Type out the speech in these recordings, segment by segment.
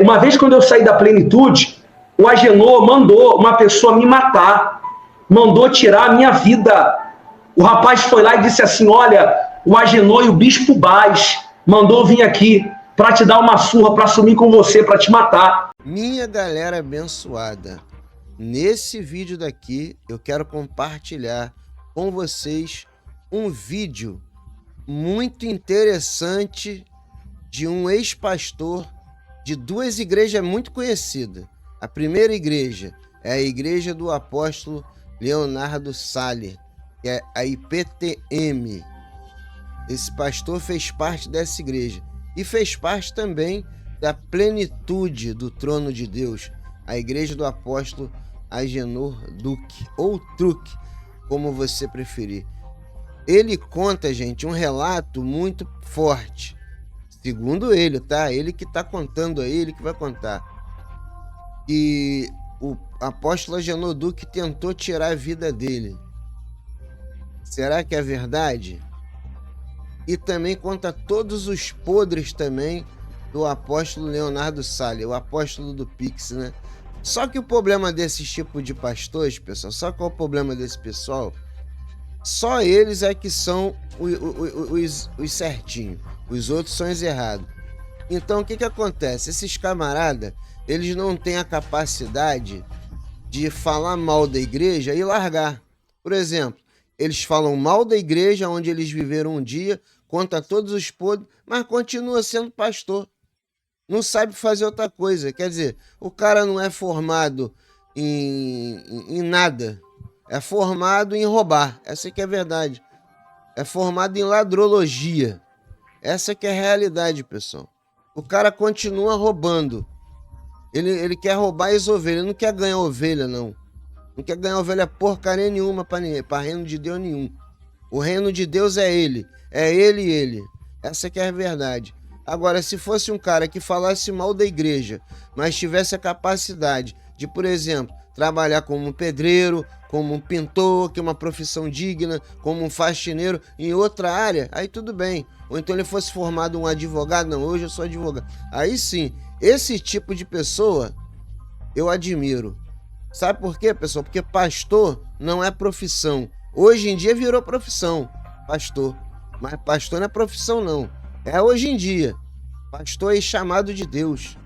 Uma vez quando eu saí da Plenitude, o Agenor mandou uma pessoa me matar, mandou tirar a minha vida. O rapaz foi lá e disse assim, olha, o Agenor e o Bispo Baz mandou vir aqui para te dar uma surra, para sumir com você, para te matar. Minha galera abençoada, nesse vídeo daqui eu quero compartilhar com vocês um vídeo muito interessante de um ex-pastor de duas igrejas muito conhecidas. A primeira igreja é a igreja do apóstolo Leonardo Saller, que é a IPTM. Esse pastor fez parte dessa igreja e fez parte também da Plenitude do Trono de Deus, a igreja do apóstolo Agenor Duque, ou Truque, como você preferir. Ele conta, gente, um relato muito forte. Segundo ele, tá? Ele que tá contando aí, ele que vai contar. E o apóstolo Agenor Duque tentou tirar a vida dele. Será que é verdade? E também conta todos os podres também do apóstolo Leonardo Saller, o apóstolo do Pix, né? Só que o problema desse tipo de pastores, pessoal, sabe qual é o problema desse pessoal? Só eles é que são os certinhos, os outros são os errados. Então o que acontece? Esses camaradas, eles não têm a capacidade de falar mal da igreja e largar. Por exemplo, eles falam mal da igreja onde eles viveram um dia, conta todos os podres, mas continua sendo pastor. Não sabe fazer outra coisa. Quer dizer, o cara não é formado em nada. É formado em roubar. Essa que é a verdade. É formado em ladrologia. Essa que é a realidade, pessoal. O cara continua roubando. Ele quer roubar as ovelhas. Ele não quer ganhar ovelha, não. Não quer ganhar ovelha porcaria nenhuma para reino de Deus nenhum. O reino de Deus é ele. É ele e ele. Essa que é a verdade. Agora, se fosse um cara que falasse mal da igreja, mas tivesse a capacidade de, por exemplo, trabalhar como um pedreiro, como um pintor, que é uma profissão digna, como um faxineiro em outra área, aí tudo bem. Ou então ele fosse formado um advogado, não, hoje eu sou advogado. Aí sim, esse tipo de pessoa eu admiro. Sabe por quê, pessoal? Porque pastor não é profissão. Hoje em dia virou profissão, pastor. Mas pastor não é profissão, não. É hoje em dia. Pastor é chamado de Deus.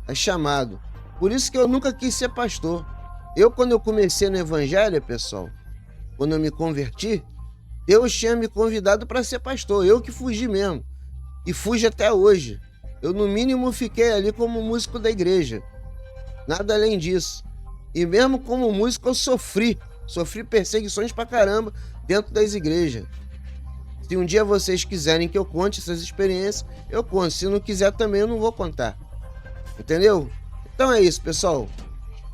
É chamado. Por isso que eu nunca quis ser pastor. Quando eu comecei no evangelho, pessoal, quando eu me converti, Deus tinha me convidado para ser pastor. Eu que fugi mesmo. E fugi até hoje. Eu, no mínimo, fiquei ali como músico da igreja. Nada além disso. E mesmo como músico, eu sofri. Sofri perseguições pra caramba dentro das igrejas. Se um dia vocês quiserem que eu conte essas experiências, eu conto. Se não quiser também, eu não vou contar. Entendeu? Então é isso, pessoal.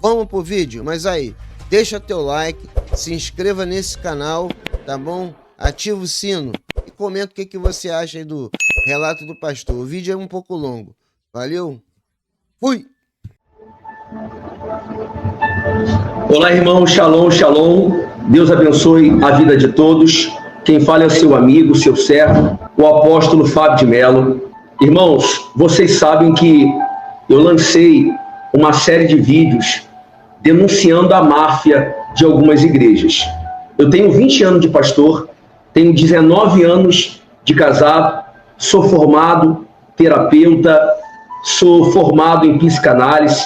Vamos pro vídeo? Mas aí, deixa teu like, se inscreva nesse canal, tá bom? Ativa o sino e comenta o que você acha aí do relato do pastor. O vídeo é um pouco longo. Valeu? Fui! Olá, irmão. Shalom, shalom. Deus abençoe a vida de todos. Quem fala é o seu amigo, seu servo, o apóstolo Fábio de Mello. Irmãos, vocês sabem que eu lancei uma série de vídeos denunciando a máfia de algumas igrejas. Eu tenho 20 anos de pastor, tenho 19 anos de casado, sou formado terapeuta, sou formado em psicanálise,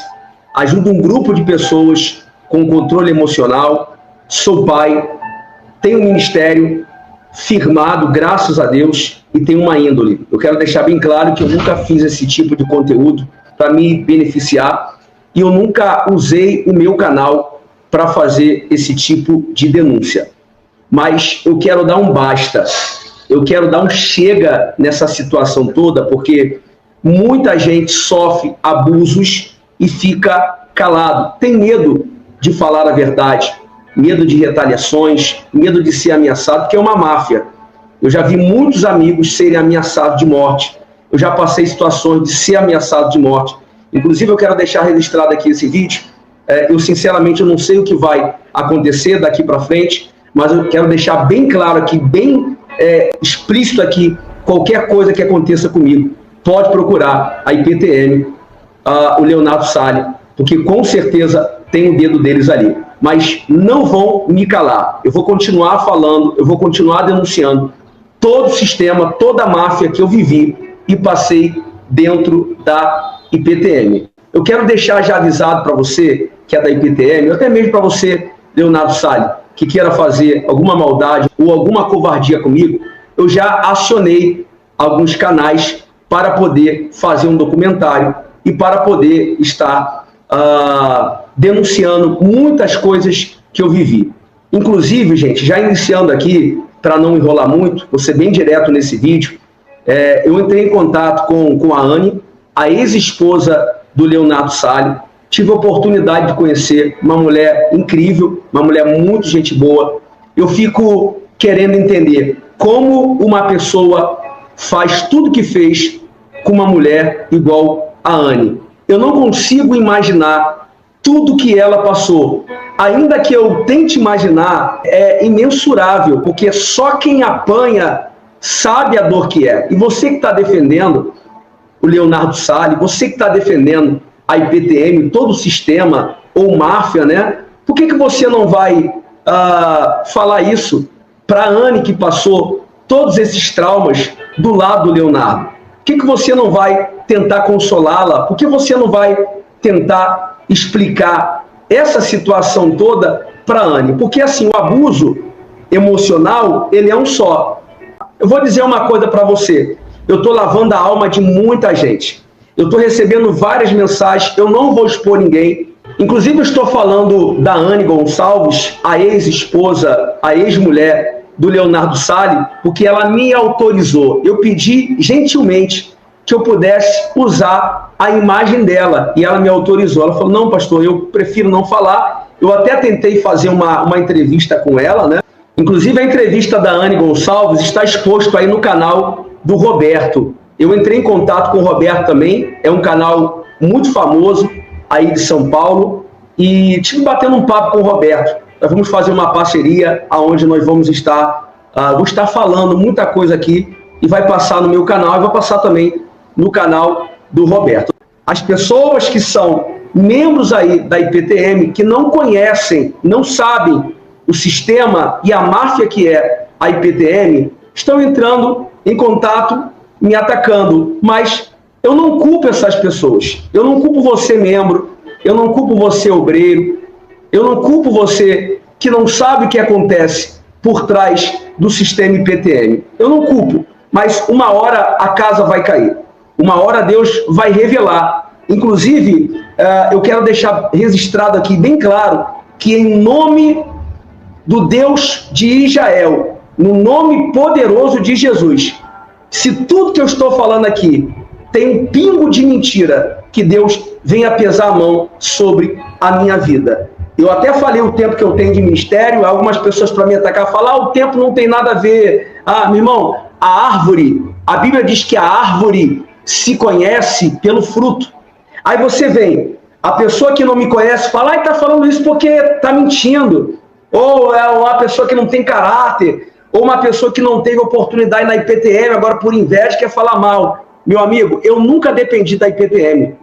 ajudo um grupo de pessoas com controle emocional, sou pai, tenho um ministério firmado, graças a Deus, e tenho uma índole. Eu quero deixar bem claro que eu nunca fiz esse tipo de conteúdo para me beneficiar e eu nunca usei o meu canal para fazer esse tipo de denúncia. Mas eu quero dar um basta, eu quero dar um chega nessa situação toda, porque muita gente sofre abusos e fica calado, tem medo de falar a verdade, medo de retaliações, medo de ser ameaçado, porque é uma máfia. Eu já vi muitos amigos serem ameaçados de morte, eu já passei situações de ser ameaçado de morte. Inclusive, eu quero deixar registrado aqui esse vídeo. Eu, sinceramente, eu não sei o que vai acontecer daqui para frente, mas eu quero deixar bem claro aqui, bem explícito aqui, qualquer coisa que aconteça comigo, pode procurar a IPTM, o Leonardo Salles, porque com certeza tem o dedo deles ali. Mas não vão me calar. Eu vou continuar falando, eu vou continuar denunciando todo o sistema, toda a máfia que eu vivi e passei dentro da IPTM. Eu quero deixar já avisado para você que é da IPTM, ou até mesmo para você, Leonardo Salles, que queira fazer alguma maldade ou alguma covardia comigo, eu já acionei alguns canais para poder fazer um documentário e para poder estar denunciando muitas coisas que eu vivi. Inclusive, gente, já iniciando aqui, para não enrolar muito, vou ser bem direto nesse vídeo, eu entrei em contato com a Anne, a ex-esposa do Leonardo Salles. Tive a oportunidade de conhecer uma mulher incrível, uma mulher muito gente boa. Eu fico querendo entender como uma pessoa faz tudo que fez com uma mulher igual a Anne. Eu não consigo imaginar tudo que ela passou. Ainda que eu tente imaginar, é imensurável, porque só quem apanha sabe a dor que é. E você que está defendendo o Leonardo Salles, você que está defendendo a IPTM, todo o sistema, ou máfia, né? Por que você não vai falar isso para a Anne, que passou todos esses traumas do lado do Leonardo? Por que você não vai tentar consolá-la? Por que você não vai tentar explicar essa situação toda para a Anne? Porque, assim, o abuso emocional, ele é um só. Eu vou dizer uma coisa para você. Eu estou lavando a alma de muita gente. Eu estou recebendo várias mensagens, eu não vou expor ninguém. Inclusive, eu estou falando da Anne Gonçalves, a ex-esposa, a ex-mulher do Leonardo Salles, porque ela me autorizou. Eu pedi gentilmente que eu pudesse usar a imagem dela, e ela me autorizou. Ela falou, não, pastor, eu prefiro não falar. Eu até tentei fazer uma entrevista com ela, né? Inclusive, a entrevista da Anne Gonçalves está exposto aí no canal do Roberto. Eu entrei em contato com o Roberto também, é um canal muito famoso aí de São Paulo, e tive batendo um papo com o Roberto. Nós vamos fazer uma parceria onde nós vamos estar, vou estar falando muita coisa aqui, e vai passar no meu canal, e vai passar também no canal do Roberto. As pessoas que são membros aí da IPTM, que não conhecem, não sabem o sistema e a máfia que é a IPTM, estão entrando em contato, me atacando, mas eu não culpo essas pessoas. Eu não culpo você, membro, eu não culpo você, obreiro, eu não culpo você que não sabe o que acontece por trás do sistema IPTM. Eu não culpo, mas uma hora a casa vai cair. Uma hora Deus vai revelar. Inclusive, eu quero deixar registrado aqui bem claro que em nome do Deus de Israel, no nome poderoso de Jesus, se tudo que eu estou falando aqui tem um pingo de mentira, que Deus venha pesar a mão sobre a minha vida. Eu até falei o tempo que eu tenho de ministério, algumas pessoas para me atacar falam, o tempo não tem nada a ver. Meu irmão, a árvore, a Bíblia diz que a árvore se conhece pelo fruto. Aí você vem, a pessoa que não me conhece fala, está falando isso porque está mentindo. Ou é uma pessoa que não tem caráter, ou uma pessoa que não teve oportunidade na IPTM, agora por inveja quer falar mal. Meu amigo, eu nunca dependi da IPTM.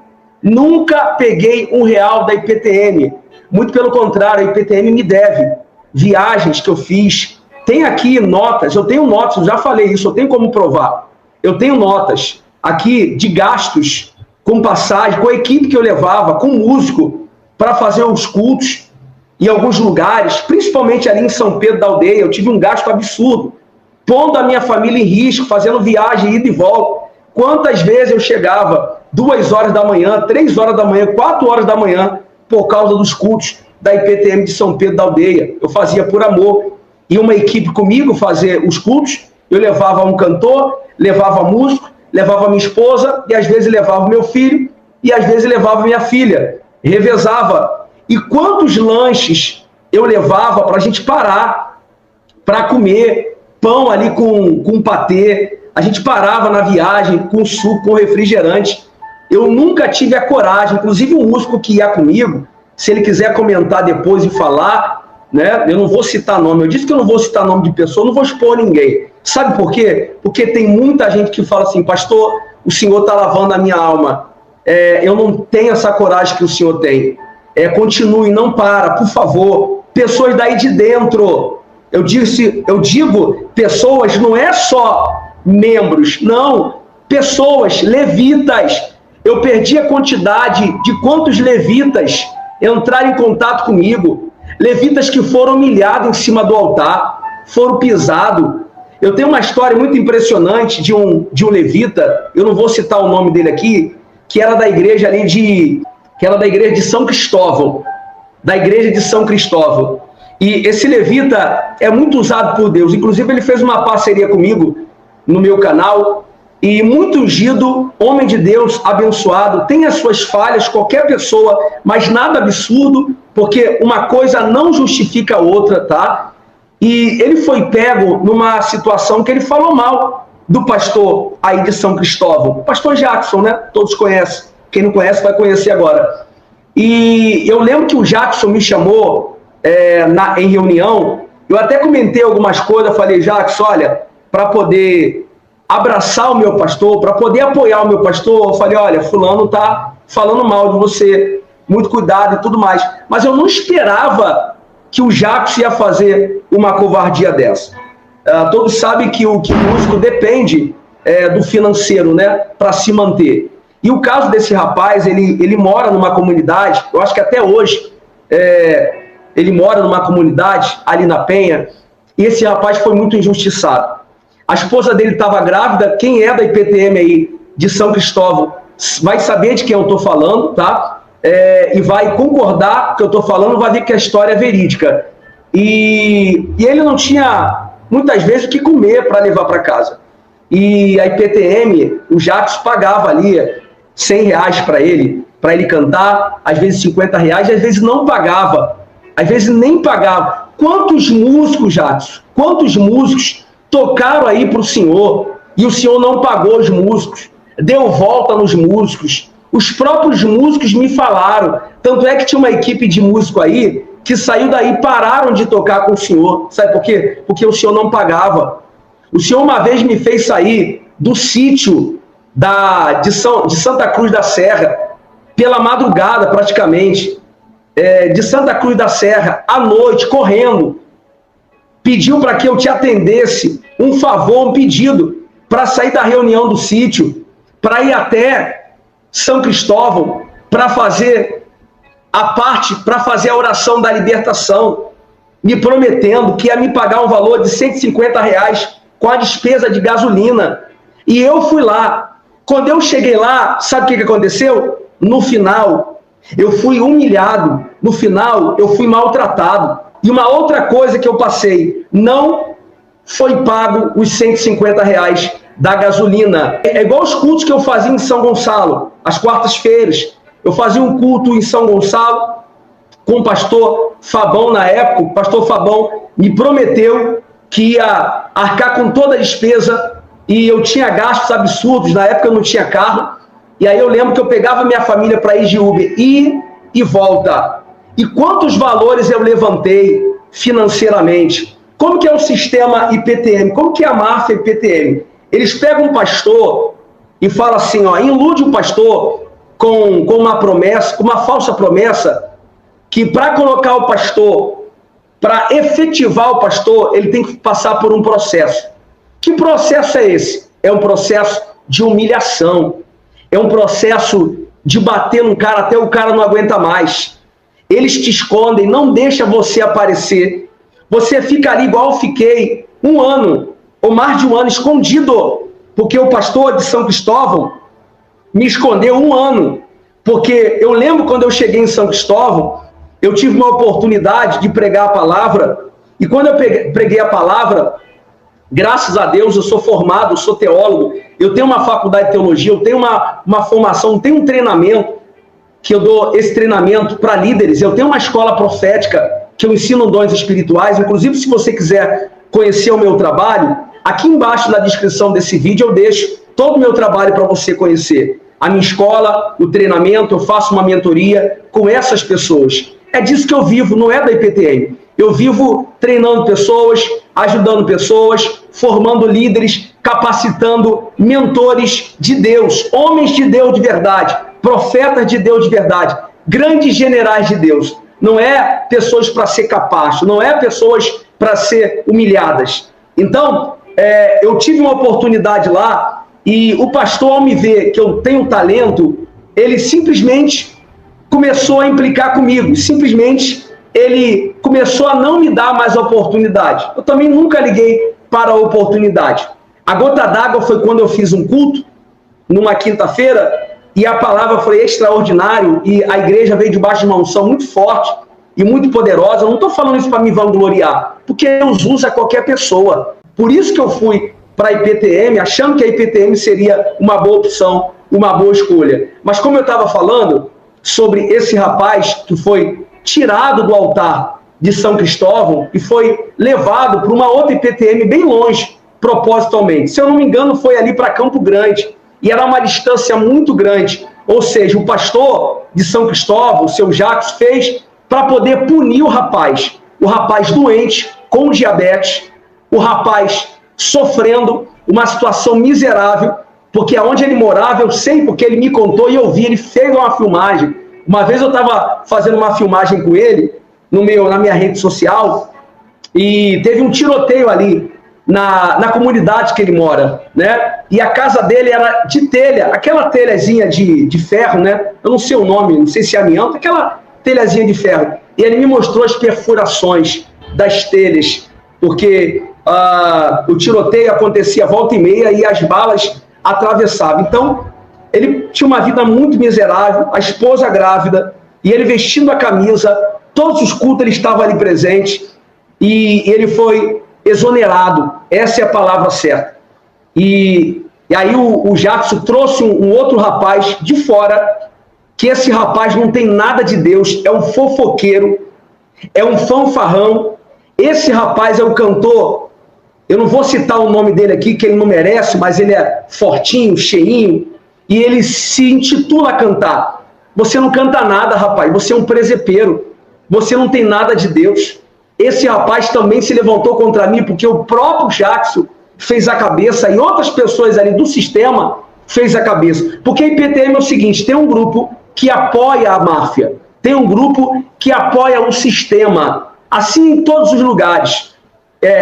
Nunca peguei R$1 da IPTM. Muito pelo contrário, a IPTM me deve. Viagens que eu fiz. Tem aqui notas, eu tenho notas, eu já falei isso, eu tenho como provar. Eu tenho notas aqui de gastos com passagem, com a equipe que eu levava, com músico, para fazer os cultos em alguns lugares, principalmente ali em São Pedro da Aldeia. Eu tive um gasto absurdo, pondo a minha família em risco, fazendo viagem, ida e volta. Quantas vezes eu chegava 2 horas da manhã, 3 horas da manhã, 4 horas da manhã, por causa dos cultos da IPTM de São Pedro da Aldeia. Eu fazia por amor. E uma equipe comigo fazer os cultos, eu levava um cantor, levava músico, levava minha esposa, e às vezes levava meu filho, e às vezes levava minha filha. Revezava. E quantos lanches eu levava para a gente parar, para comer pão ali com patê. A gente parava na viagem com suco, com refrigerante. Eu nunca tive a coragem, inclusive o músico que ia comigo, se ele quiser comentar depois e falar, né? Eu não vou citar nome, eu disse que eu não vou citar nome de pessoa, não vou expor ninguém. Sabe por quê? Porque tem muita gente que fala assim, pastor, o senhor está lavando a minha alma. eu não tenho essa coragem que o senhor tem. Continue, não para, por favor. Pessoas daí de dentro. Eu digo pessoas, não é só membros, não. Pessoas, levitas. Eu perdi a quantidade de quantos levitas entraram em contato comigo. Levitas que foram humilhados em cima do altar, foram pisados. Eu tenho uma história muito impressionante de um levita, eu não vou citar o nome dele aqui, que era da igreja ali de São Cristóvão, da igreja de São Cristóvão. E esse levita é muito usado por Deus. Inclusive, ele fez uma parceria comigo no meu canal. E muito ungido, homem de Deus, abençoado, tem as suas falhas, qualquer pessoa, mas nada absurdo, porque uma coisa não justifica a outra, tá? E ele foi pego numa situação que ele falou mal do pastor aí de São Cristóvão, pastor Jackson, né? Todos conhecem. Quem não conhece vai conhecer agora. E eu lembro que o Jackson me chamou em reunião, eu até comentei algumas coisas, eu falei, Jackson, olha, para poder abraçar o meu pastor, para poder apoiar o meu pastor, eu falei, olha, fulano tá falando mal de você, muito cuidado e tudo mais. Mas eu não esperava que o Jackson ia fazer uma covardia dessa. Todos sabem que o músico depende do financeiro, né, para se manter. E o caso desse rapaz, ele mora numa comunidade, eu acho que até hoje ele mora numa comunidade ali na Penha, e esse rapaz foi muito injustiçado. A esposa dele estava grávida, quem é da IPTM aí de São Cristóvão vai saber de quem eu estou falando, tá? E vai concordar com o que eu estou falando, vai ver que a história é verídica. E ele não tinha, muitas vezes, o que comer para levar para casa. E a IPTM, o Jackson pagava ali R$100 para ele cantar, às vezes R$50, às vezes não pagava, às vezes nem pagava. Quantos músicos, Jackson, quantos músicos tocaram aí para o senhor e o senhor não pagou os músicos, deu volta nos músicos? Os próprios músicos me falaram, tanto é que tinha uma equipe de músico aí que saiu daí e pararam de tocar com o senhor. Sabe por quê? Porque o senhor não pagava. O senhor uma vez me fez sair do sítio de Santa Cruz da Serra, pela madrugada praticamente, de Santa Cruz da Serra, à noite, correndo. Pediu para que eu te atendesse um favor, um pedido, para sair da reunião do sítio, para ir até São Cristóvão, para fazer para fazer a oração da libertação, me prometendo que ia me pagar um valor de R$150 com a despesa de gasolina. E eu fui lá. Quando eu cheguei lá, sabe o que aconteceu? No final, eu fui humilhado. No final, eu fui maltratado. E uma outra coisa que eu passei, não foi pago os R$150 da gasolina. É igual os cultos que eu fazia em São Gonçalo, às quartas-feiras. Eu fazia um culto em São Gonçalo com o pastor Fabão na época. O pastor Fabão me prometeu que ia arcar com toda a despesa e eu tinha gastos absurdos. Na época eu não tinha carro. E aí eu lembro que eu pegava minha família para ir de Uber, ir e volta. E quantos valores eu levantei financeiramente? Como que é o sistema IPTM? Como que é a máfia IPTM? Eles pegam um pastor e falam assim, ó, ilude o pastor com uma promessa, com uma falsa promessa, que para colocar o pastor, para efetivar o pastor, ele tem que passar por um processo. Que processo é esse? É um processo de humilhação. É um processo de bater num cara até o cara não aguenta mais. Eles te escondem, não deixam você aparecer. Você fica ali igual eu fiquei 1 ano, ou mais de 1 ano, escondido, porque o pastor de São Cristóvão me escondeu 1 ano. Porque eu lembro quando eu cheguei em São Cristóvão, eu tive uma oportunidade de pregar a palavra, e quando eu preguei a palavra, graças a Deus, eu sou formado, eu sou teólogo, eu tenho uma faculdade de teologia, eu tenho uma formação, tenho um treinamento, que eu dou esse treinamento para líderes, eu tenho uma escola profética, que eu ensino dons espirituais. Inclusive, se você quiser conhecer o meu trabalho, aqui embaixo na descrição desse vídeo eu deixo todo o meu trabalho para você conhecer. A minha escola, o treinamento, eu faço uma mentoria com essas pessoas. É disso que eu vivo, não é da IPTM. Eu vivo treinando pessoas, ajudando pessoas, formando líderes, capacitando mentores de Deus, homens de Deus de verdade, profetas de Deus de verdade, grandes generais de Deus. Não é pessoas para ser capacho, não é pessoas para ser humilhadas. Então, eu tive uma oportunidade lá e o pastor, ao me ver que eu tenho talento, ele simplesmente começou a implicar comigo, simplesmente ele começou a não me dar mais oportunidade. Eu também nunca liguei para a oportunidade. A gota d'água foi quando eu fiz um culto, numa quinta-feira, e a palavra foi extraordinário, e a igreja veio debaixo de uma unção muito forte e muito poderosa. Eu não estou falando isso para me vangloriar, porque Deus usa qualquer pessoa. Por isso que eu fui para a IPTM, achando que a IPTM seria uma boa opção, uma boa escolha. Mas como eu estava falando sobre esse rapaz que foi tirado do altar de São Cristóvão e foi levado para uma outra IPTM bem longe, propositalmente. Se eu não me engano, foi ali para Campo Grande, e era uma distância muito grande. Ou seja, o pastor de São Cristóvão, o seu Jacques, fez para poder punir o rapaz doente, com diabetes, o rapaz sofrendo uma situação miserável, porque aonde ele morava, eu sei porque ele me contou e eu vi, ele fez uma filmagem. Uma vez eu estava fazendo uma filmagem com ele, na minha rede social, e teve um tiroteio ali, na comunidade que ele mora, né? E a casa dele era de telha, aquela telhazinha de ferro, né? Eu não sei o nome, não sei se é amianto, aquela telhazinha de ferro. E ele me mostrou as perfurações das telhas, porque o tiroteio acontecia volta e meia e as balas atravessavam. Então, ele tinha uma vida muito miserável, a esposa grávida, e ele vestindo a camisa, todos os cultos ele estava ali presente, e ele foi exonerado, essa é a palavra certa. E aí o Jackson trouxe um outro rapaz de fora, que esse rapaz não tem nada de Deus, é um fofoqueiro, é um fanfarrão. Esse rapaz é o cantor, eu não vou citar o nome dele aqui, que ele não merece, mas ele é fortinho, cheinho, e ele se intitula a cantar. Você não canta nada, rapaz, você é um presepeiro, você não tem nada de Deus. Esse rapaz também se levantou contra mim, porque o próprio Jackson fez a cabeça e outras pessoas ali do sistema fez a cabeça. Porque a IPTM é o seguinte, tem um grupo que apoia a máfia, tem um grupo que apoia o sistema, assim em todos os lugares.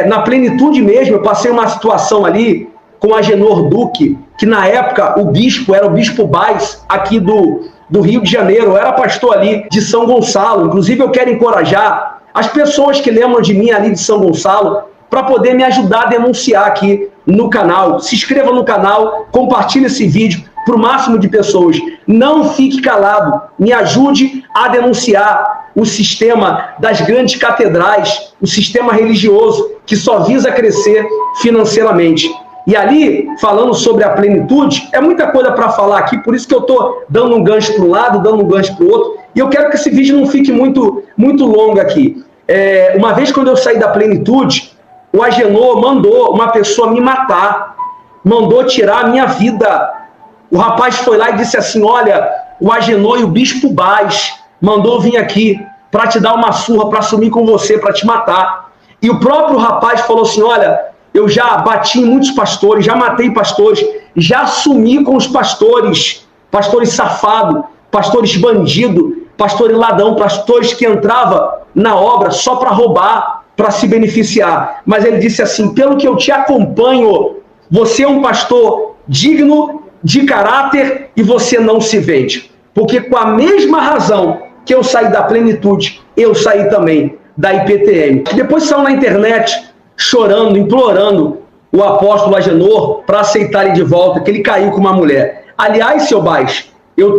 Na Plenitude mesmo, eu passei uma situação ali com Agenor Duque, que na época o bispo era o Bispo Baes, aqui do Rio de Janeiro, eu era pastor ali de São Gonçalo. Inclusive eu quero encorajar as pessoas que lembram de mim ali de São Gonçalo, para poder me ajudar a denunciar aqui no canal. Se inscreva no canal, compartilhe esse vídeo para o máximo de pessoas. Não fique calado, me ajude a denunciar o sistema das grandes catedrais, o sistema religioso que só visa crescer financeiramente. E ali, falando sobre a plenitude, é muita coisa para falar aqui, por isso que eu estou dando um gancho para um lado, dando um gancho para o outro, e eu quero que esse vídeo não fique muito longo aqui. Uma vez quando eu saí da plenitude, o Agenor mandou uma pessoa me matar, mandou tirar a minha vida. O rapaz foi lá e disse assim, olha, o Agenor e o Bispo Baes mandou vir aqui para te dar uma surra, para sumir com você, para te matar. E o próprio rapaz falou assim, olha, eu já bati em muitos pastores, já matei pastores, já sumi com os pastores, pastores safados, pastores bandidos, pastores ladrão, pastores que entravam na obra só para roubar, para se beneficiar. Mas ele disse assim, pelo que eu te acompanho, você é um pastor digno, de caráter, e você não se vende. Porque com a mesma razão que eu saí da plenitude, eu saí também da IPTM. Depois saiu na internet chorando, implorando o apóstolo Agenor para aceitar ele de volta, que ele caiu com uma mulher. Aliás, seu Baes, eu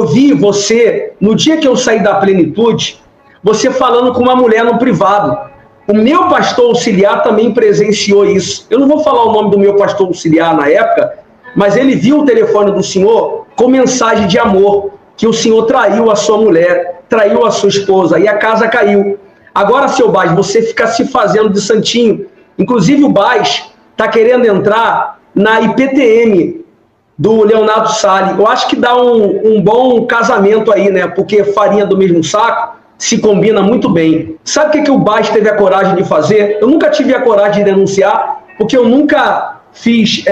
vi você, no dia que eu saí da plenitude, você falando com uma mulher no privado. O meu pastor auxiliar também presenciou isso. Eu não vou falar o nome do meu pastor auxiliar na época, mas ele viu o telefone do senhor com mensagem de amor, que o senhor traiu a sua mulher, traiu a sua esposa, e a casa caiu. Agora, seu Baes, você fica se fazendo de santinho. Inclusive o Baes está querendo entrar na IPTM do Leonardo Salles. Eu acho que dá um bom casamento aí, né? Porque farinha do mesmo saco se combina muito bem. Sabe o que o Baes teve a coragem de fazer? Eu nunca tive a coragem de denunciar, porque eu nunca fiz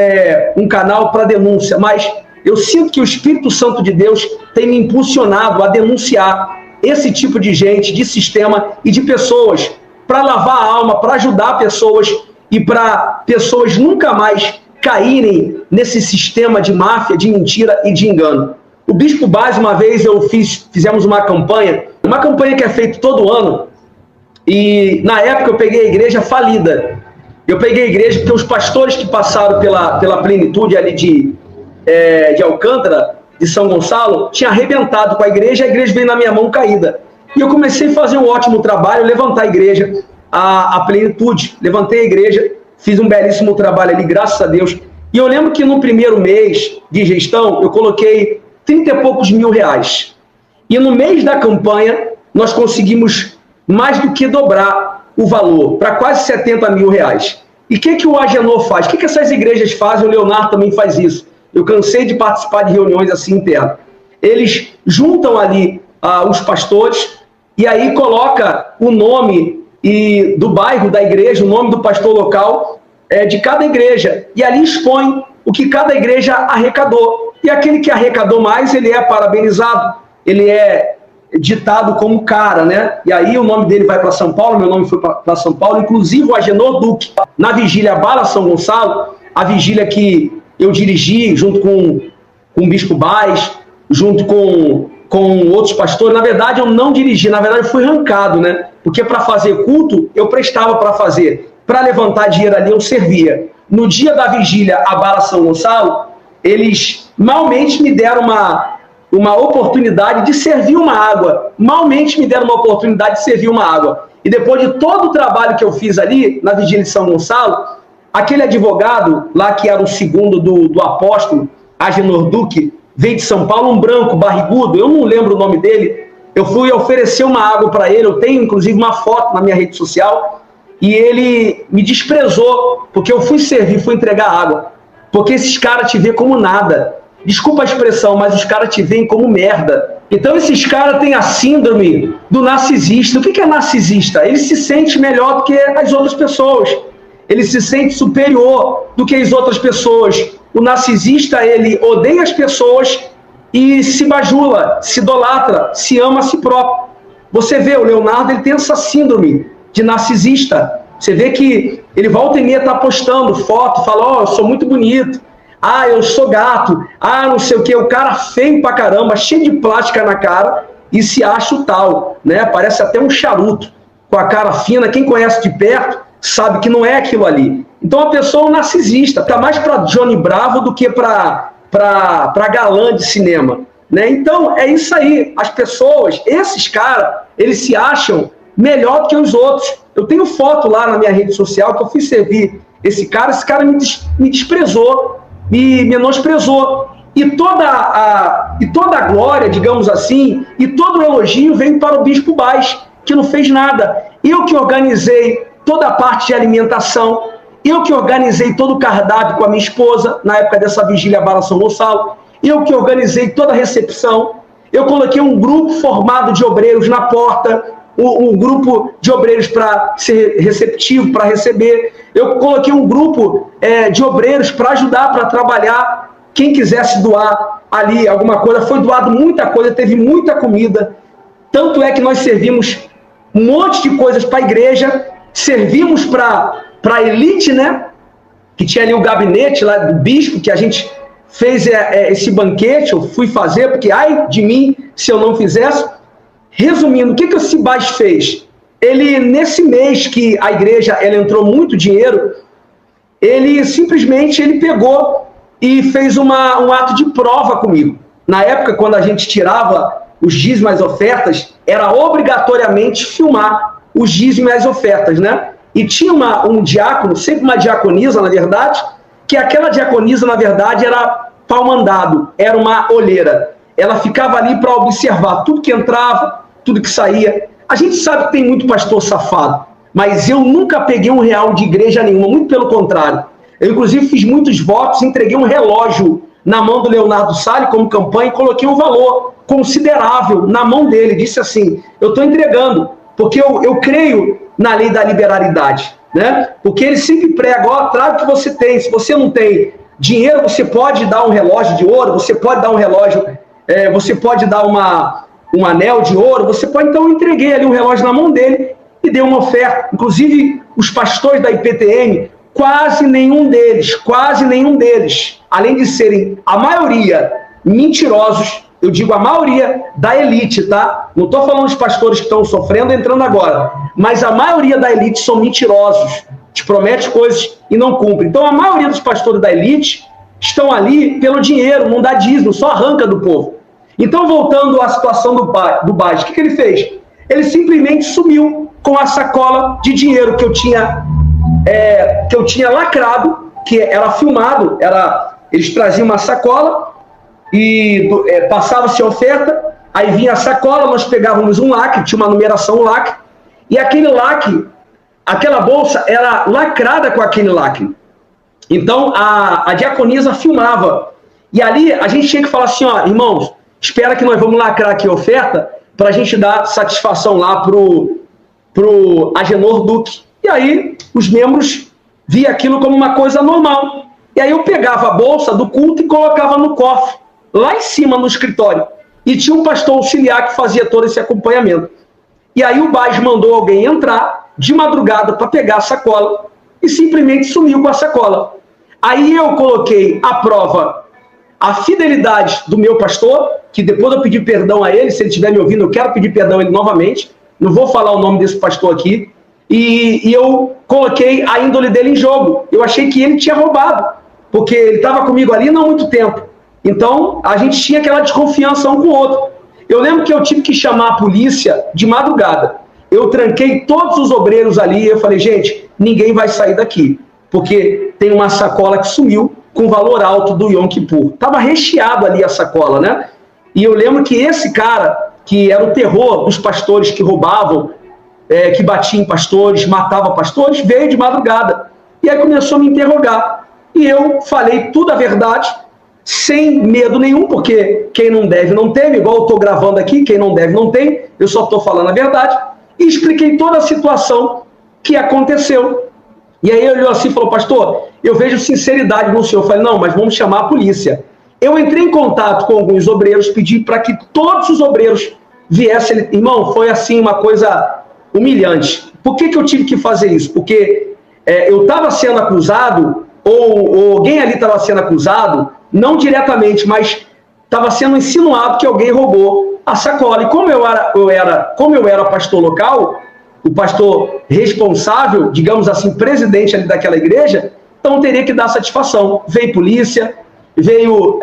um canal para denúncia, mas eu sinto que o Espírito Santo de Deus tem me impulsionado a denunciar esse tipo de gente, de sistema e de pessoas, para lavar a alma, para ajudar pessoas e para pessoas nunca mais caírem nesse sistema de máfia, de mentira e de engano. O Bispo Baz, uma vez fizemos uma campanha que é feita todo ano, e na época eu peguei a igreja falida. Eu peguei a igreja porque os pastores que passaram pela plenitude ali de Alcântara, de São Gonçalo, tinha arrebentado com a igreja veio na minha mão caída. E eu comecei a fazer um ótimo trabalho, levantar a igreja, a plenitude. Levantei a igreja, fiz um belíssimo trabalho ali, graças a Deus. E eu lembro que no primeiro mês de gestão, eu coloquei 30 e poucos mil reais. E no mês da campanha, nós conseguimos mais do que dobrar o valor, para quase 70 mil reais. E o que o Agenor faz? O que essas igrejas fazem? O Leonardo também faz isso. Eu cansei de participar de reuniões assim internas. Eles juntam ali os pastores e aí coloca o nome do bairro, da igreja, o nome do pastor local de cada igreja. E ali expõe o que cada igreja arrecadou. E aquele que arrecadou mais, ele é parabenizado, ele é ditado como cara, né? E aí o nome dele vai para São Paulo, meu nome foi para São Paulo, inclusive o Agenor Duque, na vigília Bala São Gonçalo, a vigília que eu dirigi junto com o Bispo Baz, junto com outros pastores. Na verdade, eu não dirigi, na verdade, eu fui arrancado, né? Porque para fazer culto, eu prestava para fazer. Para levantar dinheiro ali, eu servia. No dia da vigília a Bala São Gonçalo, eles malmente me deram uma oportunidade de servir uma água. Malmente me deram uma oportunidade de servir uma água. E depois de todo o trabalho que eu fiz ali, na vigília de São Gonçalo, aquele advogado lá que era o segundo do apóstolo, Agenor Duque, veio de São Paulo, um branco, barrigudo, eu não lembro o nome dele. Eu fui oferecer uma água para ele, eu tenho inclusive uma foto na minha rede social, e ele me desprezou, porque eu fui servir, fui entregar água. Porque esses caras te veem como nada. Desculpa a expressão, mas os caras te veem como merda. Então esses caras têm a síndrome do narcisista. O que é narcisista? Ele se sente melhor do que as outras pessoas. Ele se sente superior do que as outras pessoas. O narcisista, ele odeia as pessoas e se bajula, se idolatra, se ama a si próprio. Você vê, o Leonardo, ele tem essa síndrome de narcisista. Você vê que ele volta e meia tá postando foto, fala, eu sou muito bonito, eu sou gato, não sei o que, o cara feio pra caramba, cheio de plástica na cara e se acha o tal, né? Parece até um charuto, com a cara fina. Quem conhece de perto sabe que não é aquilo ali. Então a pessoa é um narcisista, tá mais para Johnny Bravo do que para galã de cinema, né? Então é isso aí, as pessoas, esses caras, eles se acham melhor do que os outros. Eu tenho foto lá na minha rede social que eu fui servir esse cara me desprezou, me menosprezou. E toda a glória, digamos assim, e todo o elogio veio para o Bispo Baz, que não fez nada. Eu que organizei toda a parte de alimentação, eu que organizei todo o cardápio com a minha esposa, na época dessa vigília Bala São Gonçalo, eu que organizei toda a recepção, eu coloquei um grupo formado de obreiros na porta, um grupo de obreiros para ser receptivo, para receber. Eu coloquei um grupo de obreiros para ajudar, para trabalhar. Quem quisesse doar ali alguma coisa, foi doado muita coisa, teve muita comida. Tanto é que nós servimos um monte de coisas para a igreja, servimos para a elite, né? Que tinha ali o gabinete lá do bispo, que a gente fez esse banquete, eu fui fazer, porque ai de mim se eu não fizesse. Resumindo, o que o Cibaz fez? Ele, nesse mês que a igreja ela entrou muito dinheiro, ele simplesmente pegou e fez um ato de prova comigo. Na época, quando a gente tirava os dízimos e as ofertas, era obrigatoriamente filmar os dízimos e as ofertas, né? E tinha um diácono, sempre uma diaconisa, na verdade, que aquela diaconisa, na verdade, era pau-mandado, era uma olheira. Ela ficava ali para observar tudo que entrava, tudo que saía. A gente sabe que tem muito pastor safado, mas eu nunca peguei R$1 de igreja nenhuma, muito pelo contrário. Eu, inclusive, fiz muitos votos, entreguei um relógio na mão do Leonardo Salles como campanha e coloquei um valor considerável na mão dele. Disse assim, eu estou entregando, porque eu creio na lei da liberalidade, né? Porque ele sempre prega, traga o que você tem, se você não tem dinheiro você pode dar um relógio de ouro, você pode dar um relógio, você pode dar um anel de ouro, você pode. Então eu entreguei ali um relógio na mão dele e dei uma oferta. Inclusive, os pastores da IPTM, quase nenhum deles, além de serem a maioria mentirosos, eu digo a maioria da elite, tá? Não estou falando dos pastores que estão sofrendo, entrando agora, mas a maioria da elite são mentirosos, te promete coisas e não cumpre. Então a maioria dos pastores da elite estão ali pelo dinheiro, não dá dízimo, só arranca do povo. Então, voltando à situação do Baz, o que ele fez? Ele simplesmente sumiu com a sacola de dinheiro que eu tinha lacrado, que era filmado, eles traziam uma sacola e passava-se a oferta, aí vinha a sacola, nós pegávamos um lacre, tinha uma numeração, um lacre, e aquele lacre, aquela bolsa era lacrada com aquele lacre. Então, a diaconisa filmava. E ali, a gente tinha que falar assim, ó, irmãos, espera que nós vamos lacrar aqui a oferta para a gente dar satisfação lá pro Agenor Duque. E aí, os membros via aquilo como uma coisa normal. E aí eu pegava a bolsa do culto e colocava no cofre, lá em cima no escritório. E tinha um pastor auxiliar que fazia todo esse acompanhamento. E aí o Baz mandou alguém entrar de madrugada para pegar a sacola e simplesmente sumiu com a sacola. Aí eu coloquei à prova a fidelidade do meu pastor, que depois eu pedi perdão a ele, se ele estiver me ouvindo, eu quero pedir perdão a ele novamente, não vou falar o nome desse pastor aqui, e eu coloquei a índole dele em jogo. Eu achei que ele tinha roubado, porque ele estava comigo ali não há muito tempo. Então, a gente tinha aquela desconfiança um com o outro. Eu lembro que eu tive que chamar a polícia de madrugada. Eu tranquei todos os obreiros ali e eu falei, gente, ninguém vai sair daqui, porque tem uma sacola que sumiu com valor alto do Yom Kippur. Estava recheado ali a sacola, né? E eu lembro que esse cara, que era o terror dos pastores que roubavam, que batia em pastores, matava pastores, veio de madrugada. E aí começou a me interrogar. E eu falei tudo a verdade, sem medo nenhum, porque quem não deve não teme, igual eu estou gravando aqui, quem não deve não tem, eu só estou falando a verdade. E expliquei toda a situação que aconteceu. E aí ele olhou assim e falou, pastor, eu vejo sinceridade no senhor. Eu falei, não, mas vamos chamar a polícia. Eu entrei em contato com alguns obreiros, pedi para que todos os obreiros viessem. Irmão, foi assim uma coisa humilhante. Por que eu tive que fazer isso? Porque eu estava sendo acusado, ou alguém ali estava sendo acusado, não diretamente, mas estava sendo insinuado que alguém roubou a sacola. E como eu era pastor local, o pastor responsável, digamos assim, presidente ali daquela igreja, então teria que dar satisfação. Veio polícia, veio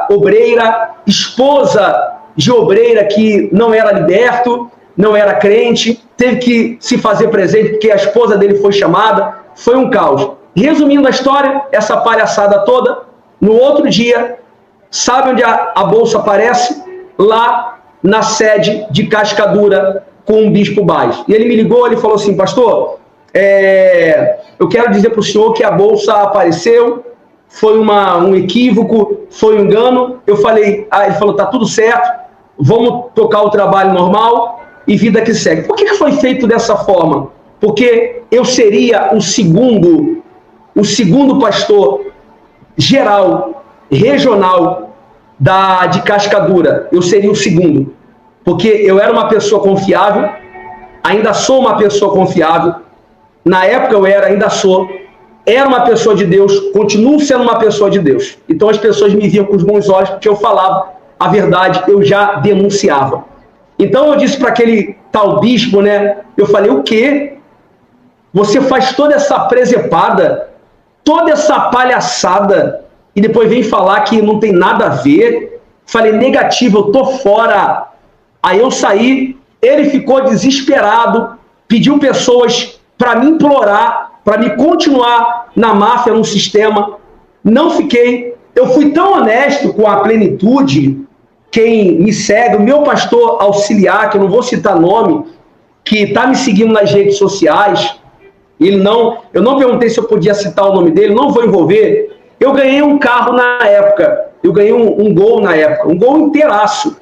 obreira, esposa de obreira que não era liberto, não era crente, teve que se fazer presente porque a esposa dele foi chamada, foi um caos. Resumindo a história, essa palhaçada toda, no outro dia, sabe onde a bolsa aparece? Lá na sede de Cascadura, com o bispo Baz. E ele me ligou, ele falou assim, pastor, eu quero dizer para o senhor que a bolsa apareceu, foi um equívoco, foi um engano. Eu falei, ele falou, tá tudo certo, vamos tocar o trabalho normal e vida que segue. Por que foi feito dessa forma? Porque eu seria o segundo pastor geral, regional de Cascadura. Eu seria o segundo. Porque eu era uma pessoa confiável, ainda sou uma pessoa confiável, na época eu ainda sou, era uma pessoa de Deus, continuo sendo uma pessoa de Deus. Então as pessoas me viam com os bons olhos, porque eu falava a verdade, eu já denunciava. Então eu disse para aquele tal bispo, né, eu falei, o quê? Você faz toda essa presepada, toda essa palhaçada, e depois vem falar que não tem nada a ver? Falei, negativo, eu tô fora. Aí eu saí, ele ficou desesperado, pediu pessoas para me implorar, para me continuar na máfia, no sistema. Não fiquei. Eu fui tão honesto com a plenitude, quem me segue, o meu pastor auxiliar, que eu não vou citar nome, que está me seguindo nas redes sociais, eu não perguntei se eu podia citar o nome dele, não vou envolver. Eu ganhei um carro na época, eu ganhei um Gol na época, um Gol inteiraço,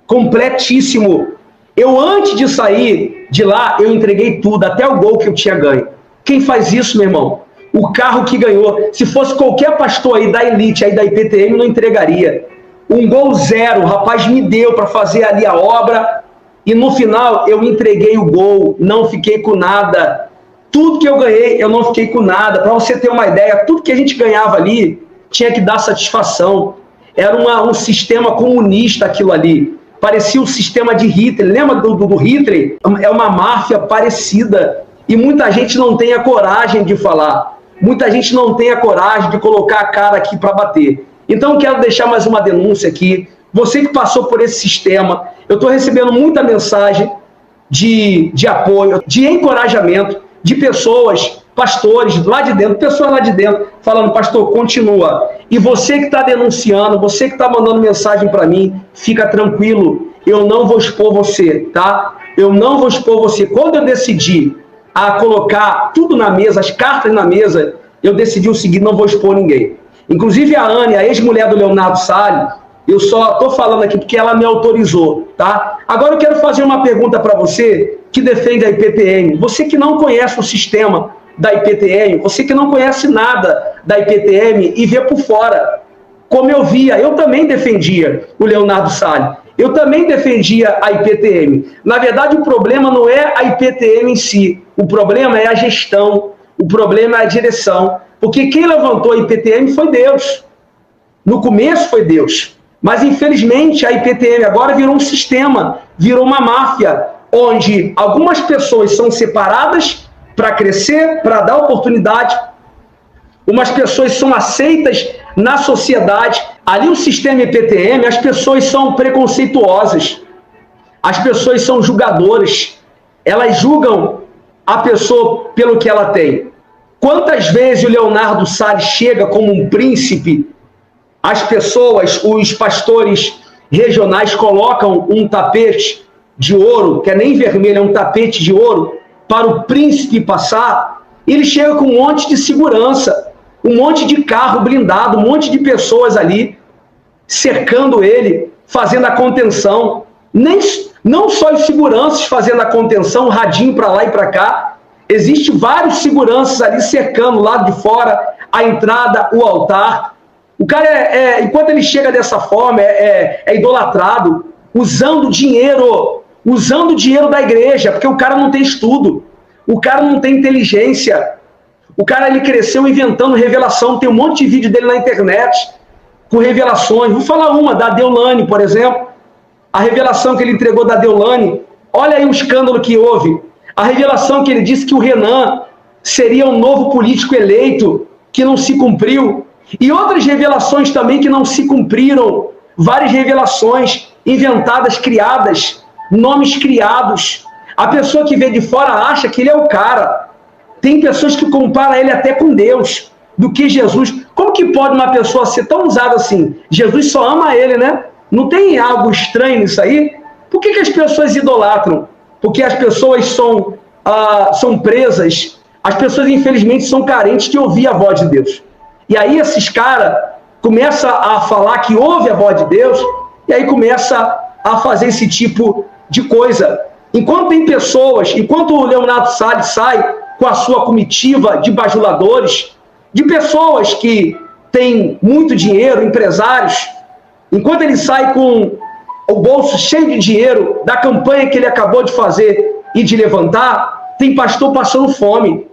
completíssimo. Eu, antes de sair de lá, eu entreguei tudo, até o Gol que eu tinha ganho. Quem faz isso, meu irmão? o carro que ganhou. Se fosse qualquer pastor aí da elite, aí da IPTM, não entregaria. Um Gol Zero, o rapaz me deu para fazer ali a obra, e no final eu entreguei o Gol, não fiquei com nada. Tudo que eu ganhei, eu não fiquei com nada. Para você ter uma ideia, tudo que a gente ganhava ali tinha que dar satisfação. Era um sistema comunista aquilo ali. Parecia o sistema de Hitler. Lembra do Hitler? É uma máfia parecida. E muita gente não tem a coragem de falar. Muita gente não tem a coragem de colocar a cara aqui para bater. Então eu quero deixar mais uma denúncia aqui. Você que passou por esse sistema, eu estou recebendo muita mensagem de apoio, de encorajamento, de pessoas, pastores lá de dentro, pessoas lá de dentro, falando, pastor, continua. E você que está denunciando, você que está mandando mensagem para mim, fica tranquilo, eu não vou expor você, tá? Eu não vou expor você. Quando eu decidi a colocar tudo na mesa, as cartas na mesa, eu decidi o seguinte, não vou expor ninguém. Inclusive a Anne, a ex-mulher do Leonardo Salles, eu só estou falando aqui porque ela me autorizou, tá? Agora eu quero fazer uma pergunta para você que defende a IPTM. Você que não conhece o sistema da IPTM, você que não conhece nada da IPTM e vê por fora. Como eu via, eu também defendia o Leonardo Salles. Eu também defendia a IPTM. Na verdade, o problema não é a IPTM em si. O problema é a gestão. O problema é a direção. Porque quem levantou a IPTM foi Deus. No começo foi Deus. Mas, infelizmente, a IPTM agora virou um sistema, virou uma máfia, onde algumas pessoas são separadas para crescer, para dar oportunidade. Umas pessoas são aceitas na sociedade. Ali o sistema IPTM, as pessoas são preconceituosas. As pessoas são julgadoras. Elas julgam a pessoa pelo que ela tem. Quantas vezes o Leonardo Salles chega como um príncipe, as pessoas, os pastores regionais colocam um tapete de ouro, que é nem vermelho, é um tapete de ouro, para o príncipe passar, ele chega com um monte de segurança, um monte de carro blindado, um monte de pessoas ali, cercando ele, fazendo a contenção. Não só os seguranças fazendo a contenção, radinho para lá e para cá, existem vários seguranças ali cercando, lado de fora, a entrada, o altar. O cara, enquanto ele chega dessa forma, é idolatrado, usando dinheiro da igreja, porque o cara não tem estudo, o cara não tem inteligência, o cara ele cresceu inventando revelação, tem um monte de vídeo dele na internet, com revelações. Vou falar uma, da Deolane, por exemplo, a revelação que ele entregou da Deolane, olha aí o escândalo que houve, a revelação que ele disse que o Renan seria um novo político eleito, que não se cumpriu, e outras revelações também que não se cumpriram, várias revelações inventadas, criadas, nomes criados. A pessoa que vê de fora acha que ele é o cara. Tem pessoas que comparam ele até com Deus, do que Jesus. Como que pode uma pessoa ser tão usada assim? Jesus só ama ele, né? Não tem algo estranho nisso aí? Por que as pessoas idolatram? Porque as pessoas são presas, as pessoas infelizmente são carentes de ouvir a voz de Deus. E aí esses caras começam a falar que ouve a voz de Deus, e aí começa a fazer esse tipo de coisa. Enquanto tem pessoas, enquanto o Leonardo Salles sai com a sua comitiva de bajuladores, de pessoas que têm muito dinheiro, empresários, enquanto ele sai com o bolso cheio de dinheiro da campanha que ele acabou de fazer e de levantar, tem pastor passando fome,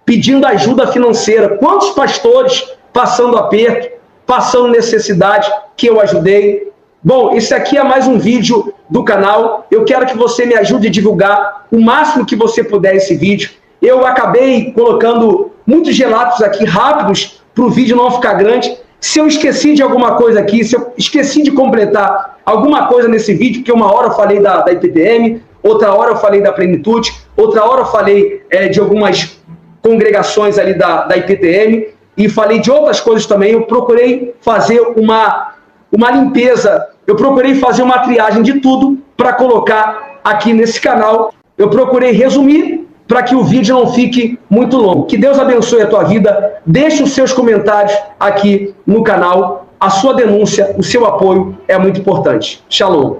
pedindo ajuda financeira. Quantos pastores passando aperto, passando necessidade, que eu ajudei? Bom, esse aqui é mais um vídeo do canal. Eu quero que você me ajude a divulgar o máximo que você puder esse vídeo. Eu acabei colocando muitos relatos aqui rápidos para o vídeo não ficar grande. Se eu esqueci de alguma coisa aqui, se eu esqueci de completar alguma coisa nesse vídeo, porque uma hora eu falei da IPTM, outra hora eu falei da Plenitude, outra hora eu falei de algumas congregações ali da IPTM, e falei de outras coisas também. Eu procurei fazer uma limpeza, eu procurei fazer uma triagem de tudo para colocar aqui nesse canal. Eu procurei resumir para que o vídeo não fique muito longo. Que Deus abençoe a tua vida. Deixe os seus comentários aqui no canal. A sua denúncia, o seu apoio é muito importante. Shalom.